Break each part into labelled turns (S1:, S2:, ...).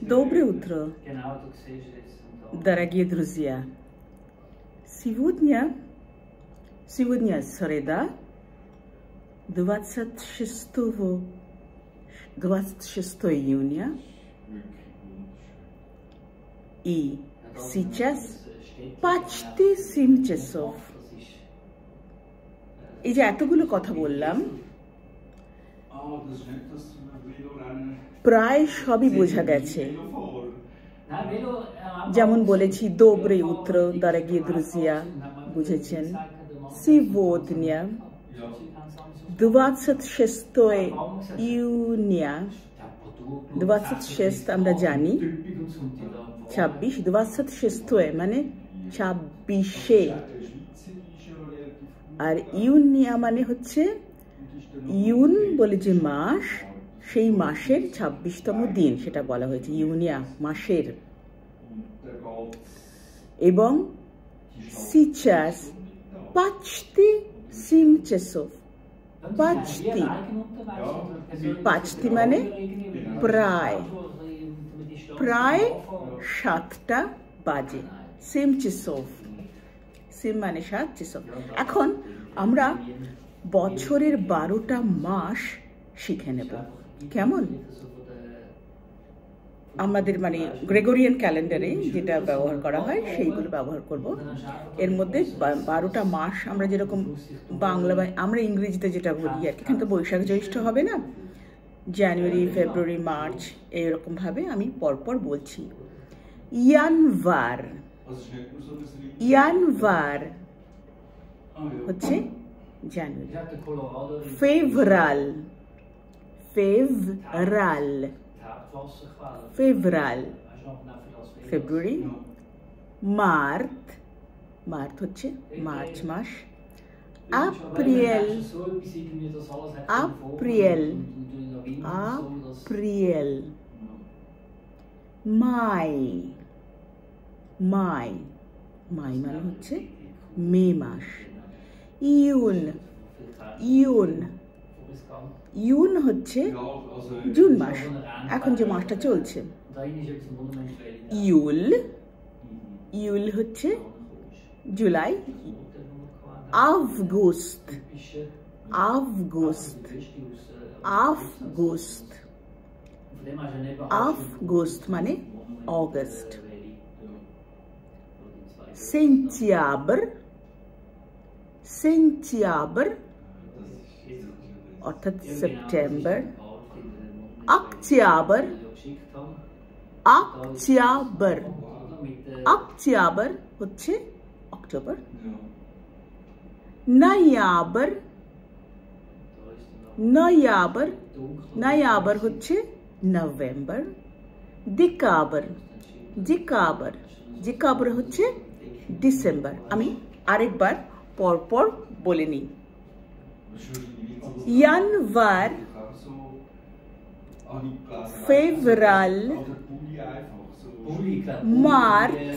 S1: Доброе утро, дорогие друзья. Сегодня среда, 26 июня, и сейчас почти 7 часов. এই যে এতগুলো কথা বললাম, প্রায় সবই বোঝা গেছে। যেমন বলেছি доброе утро, дорогие друзья, বুঝেছেন। Сегодня 26 июня, 26 আমরা জানি 26, 26 মানে 26, আর ইউনিয়া মানে হচ্ছে ইউন বলে যে মাস, সেই মাসের 26তম দিন, সেটা বলা হয়েছে ইউনিয়া মাসের। এবং сейчас почти 7 часов, почти মানে প্রায় 7টা বাজে। 7 часов, 7 মানে 7 часов। এখন আমরা বছরের 12টা মাস শিখে নেব। কেমন? আমাদের মানে গ্রেগরিয়ান ক্যালেন্ডারে যেটা ব্যবহার করা হয় সেইগুলো ব্যবহার করব। এর মধ্যে 12টা মাস আমরা যেরকম বাংলা বা আমরা ইংরেজিতে যেটা বলি আর কি, এখানে তো বৈশাখ জ্যৈষ্ঠ হবে না, জানুয়ারি, ফেব্রুয়ারি, মার্চ, এরকম ভাবে আমি পরপর বলছি। ইয়ানভার হচ্ছে জানুয়ারি। ফেব্রুয়ারি, মার্চ হচ্ছে মার্চ মাস। এপ্রিল, মাই মানে হচ্ছে মে মাস। ইউন হচ্ছে জুন মাস, এখন যে মাসটা চলছে। ইউল হচ্ছে জুলাই। আফগোস্ত মানে অগস্ট। সেপ্টেম্বর অর্থাৎ সেপ্টেম্বর। অক্টোবর হচ্ছে অক্টোবর। নয়াবর হচ্ছে নভেম্বর। ডিকাবর হচ্ছে ডিসেম্বর। আমি আরেকবার পরপর বলে নিই। জানুয়ার, ফেব্রুয়ারি, মার্চ,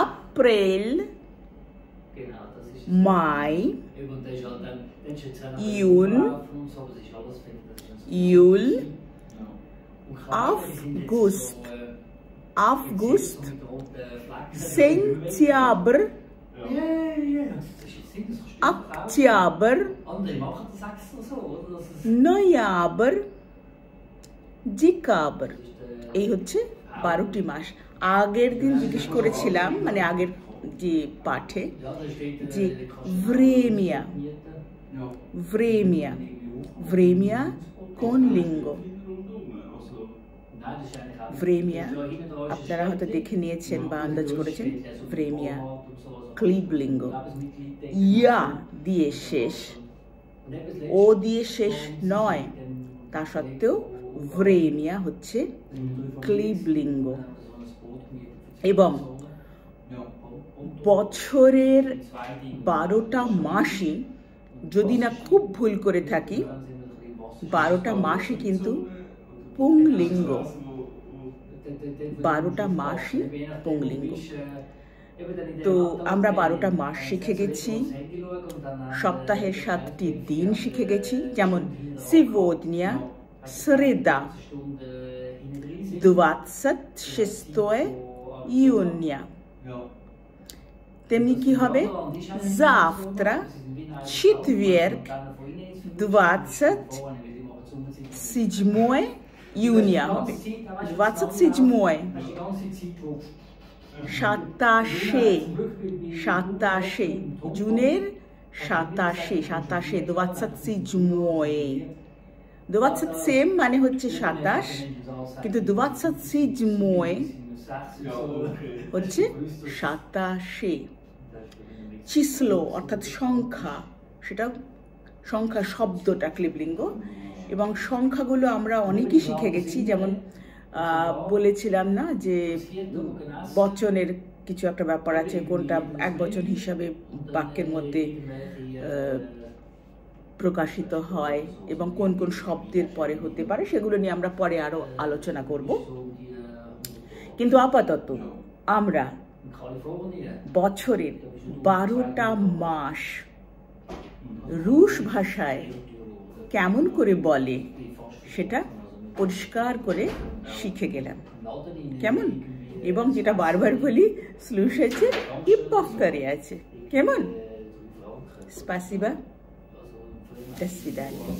S1: এপ্রিল, মাই, ইউল, আফগোস্ত, সেপ্টেম্বর, অক্টোবর, নয়াবর, ডিকাবর। এই হচ্ছে 12টি মাস। আগের দিন জিজ্ঞেস করেছিলাম, মানে আগের যে পাঠে, যে ভ্রেমিয়া কোন লিঙ্গ? ভ্রেমিয়া আপনারা হয়তো দেখে নিয়েছেন বা আন্দাজ করেছেন। ভ্রেমিয়া ক্লিব লিঙ্গ। ইয়া দিয়ে শেষ, ও দিয়ে শেষ নয়, তা সত্ত্বেও ভ্রেমিয়া হচ্ছে ক্লিব লিঙ্গ। এবং বছরের 12টা মাসই, যদি না খুব ভুল করে থাকি, 12টা মাসই কিন্তু পুংলিঙ্গ। 12টা মাসই পুংলিঙ্গ। তো আমরা 12টা মাস শিখে গেছি, সপ্তাহের 7টি দিন শিখে গেছি, যেমন сегодня Sreda 26 iunia. তেমনি কি হবে? Завтра, четверг, 27 iunia হবে। 27 27 জুনের 27 27 মানে হচ্ছে 27, কিন্তু 27 হচ্ছে 27। চিসলো অর্থাৎ সংখ্যা, সেটা সংখ্যা শব্দটা ক্লিবলিঙ্গ, এবং সংখ্যাগুলো আমরা অনেকেই শিখে গেছি। যেমন বলেছিলাম না যে বচনের কিছু একটা ব্যাপার আছে, কোনটা এক বচন হিসাবে বাক্যের মধ্যে প্রকাশিত হয় এবং কোন কোন শব্দের পরে হতে পারে, সেগুলো নিয়ে আমরা পরে আরো আলোচনা করব। কিন্তু আপাতত আমরা বছরের 12টা মাস রুশ ভাষায় কেমন করে বলে সেটা পরিষ্কার করে শিখে গেলাম। কেমন? এবং যেটা বারবার বলি, স্লুশেছে ই পফতারে আছে। কেমন? Спасибо. До свидания.